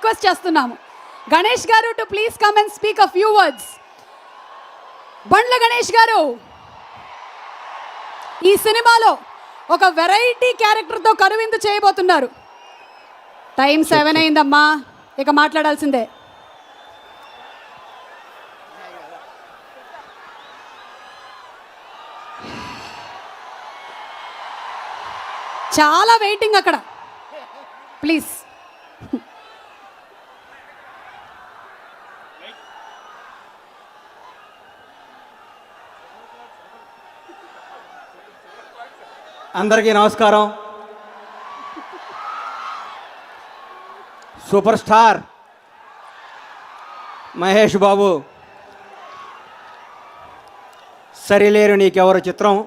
Request చేస్తున్నాము Ganesh garu to please come and speak a few words. Bandla Ganesh garu ఈ సినిమాలో ఒక వెరైటీ క్యారెక్టర్తో కనువిందు చేయబోతున్నారు. టైం 7 అయిందమ్మా, ఇక మాట్లాడాల్సిందే. చాలా వెయిటింగ్ అక్కడ, ప్లీజ్. అందరికీ నమస్కారం. సూపర్ స్టార్ మహేష్ బాబు సరిలేరు నీకెవరు చిత్రం,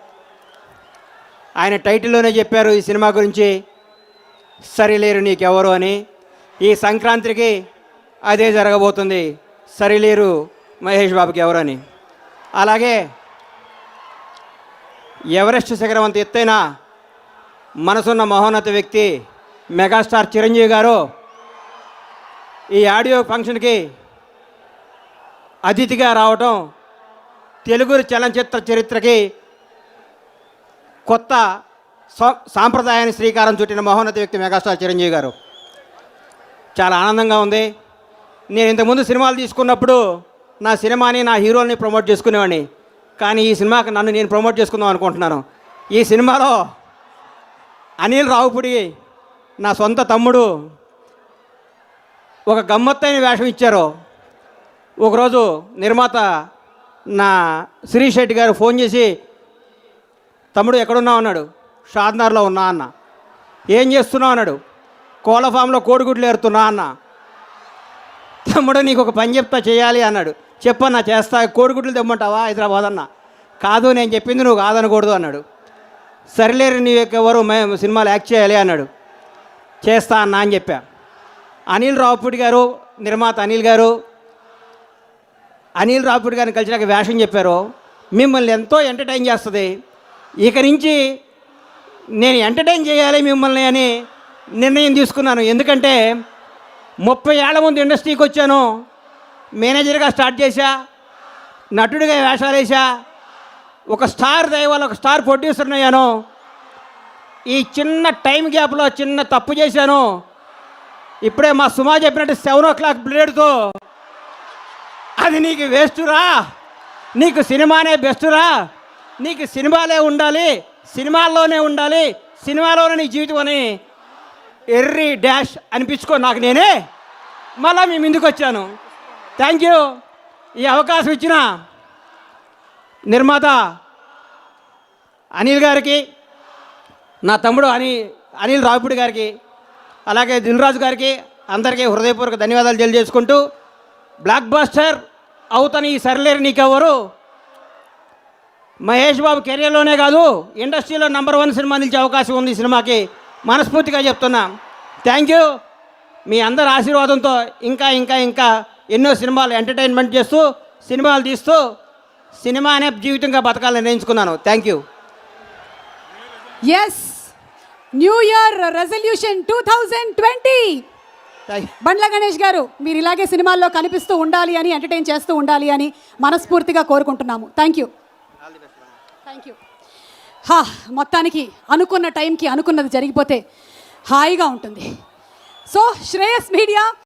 ఆయన టైటిల్లోనే చెప్పారు ఈ సినిమా గురించి, సరిలేరు నీకెవరు అని. ఈ సంక్రాంతికి అదే జరగబోతుంది, సరిలేరు మహేష్ బాబుకి ఎవరు అని. అలాగే ఎవరెస్ట్ శిఖరం అంత ఎత్తైన మనసున్న మహోన్నత వ్యక్తి మెగాస్టార్ చిరంజీవి గారు ఈ ఆడియో ఫంక్షన్కి అతిథిగా రావటం తెలుగు చలనచిత్ర చరిత్రకి కొత్త సాంప్రదాయాన్ని శ్రీకారం చుట్టిన మహోన్నత వ్యక్తి మెగాస్టార్ చిరంజీవి గారు. చాలా ఆనందంగా ఉంది. నేను ఇంతకుముందు సినిమాలు తీసుకున్నప్పుడు నా సినిమాని, నా హీరోల్ని ప్రమోట్ చేసుకునేవాడిని. కానీ ఈ సినిమాకి నన్ను నేను ప్రమోట్ చేసుకుందాం అనుకుంటున్నాను. ఈ సినిమాలో అనిల్ రావుపూడి నా సొంత తమ్ముడు ఒక గమ్మత్తైన వేషం ఇచ్చారు. ఒకరోజు నిర్మాత నా శిరీష్ శెట్టి గారు ఫోన్ చేసి, తమ్ముడు ఎక్కడున్నావు అన్నాడు. షాద్నగర్లో ఉన్నా అన్న. ఏం చేస్తున్నావు అన్నాడు. కోళ్ళ ఫామ్లో కోడిగుడ్లు ఏరుతున్నా అన్న. తమ్ముడు నీకు ఒక పని చెప్తా చేయాలి అన్నాడు. చెప్పన్నా చేస్తా, కోడిగుడ్లు తెమ్మంటావా హైదరాబాద్ అన్న. కాదు, నేను చెప్పింది నువ్వు కాదనకూడదు అన్నాడు. సరిలేరు నీకెవరు సినిమాలు యాక్ట్ చేయాలి అన్నాడు. చేస్తా అన్నా అని చెప్పా. అనిల్ రావుపూడి గారు, నిర్మాత అనిల్ గారు, అనిల్ రావుపూడి గారిని కలిసినాక వేషం చెప్పారు. మిమ్మల్ని ఎంతో ఎంటర్టైన్ చేస్తుంది, ఇక నుంచి నేను ఎంటర్టైన్ చేయాలి మిమ్మల్ని అని నిర్ణయం తీసుకున్నాను. ఎందుకంటే 30 ఏళ్ల ముందు ఇండస్ట్రీకి వచ్చాను, మేనేజర్గా స్టార్ట్ చేశా, నటుడిగా వేషాలు వేసా, ఒక స్టార్ దయవల్ల ఒక స్టార్ ప్రొడ్యూసర్ని అయ్యాను. ఈ చిన్న టైం గ్యాప్లో చిన్న తప్పు చేశాను. ఇప్పుడే మా సుమా చెప్పినట్టు 7 o'clock బ్లేడ్తో అది నీకు వేస్టురా, నీకు సినిమానే బెస్టురా, నీకు సినిమాలే ఉండాలి, సినిమాల్లోనే ఉండాలి, సినిమాలోనే నీ జీవితం అని ఎర్రి డాష్ అనిపించుకో నాకు నేనే మళ్ళీ మీ ముందుకు వచ్చాను. Thank you. ఈ అవకాశం ఇచ్చిన నిర్మాత అనిల్ గారికి, నా తమ్ముడు అనిల్ రావుపూడి గారికి, అలాగే దిల్రాజు గారికి, అందరికీ హృదయపూర్వక ధన్యవాదాలు తెలియజేసుకుంటూ, బ్లాక్ బాస్టర్ అవుతాను ఈ సరిలేరు నీకెవరు మహేష్ బాబు కెరియర్లోనే కాదు ఇండస్ట్రీలో నంబర్ 1 సినిమా నిలిచే అవకాశం ఉంది. ఈ సినిమాకి మనస్ఫూర్తిగా చెప్తున్నా. Thank you. మీ అందరి ఆశీర్వాదంతో ఇంకా ఇంకా ఇంకా ఎన్నో సినిమాలు ఎంటర్టైన్మెంట్ చేస్తూ, సినిమాలు తీస్తూ, సినిమా అనే జీవితంగా బతకాలని నిర్ణయించుకున్నాను. Thank you. Yes, new year resolution 2020. Bandla Ganesh గారు, మీరు ఇలాగే సినిమాల్లో కనిపిస్తూ ఉండాలి అని, ఎంటర్టైన్ చేస్తూ ఉండాలి అని మనస్ఫూర్తిగా కోరుకుంటున్నాము. Thank you. Thank you. మొత్తానికి అనుకున్న టైంకి అనుకున్నది జరిగిపోతే హాయిగా ఉంటుంది. So Shreyas media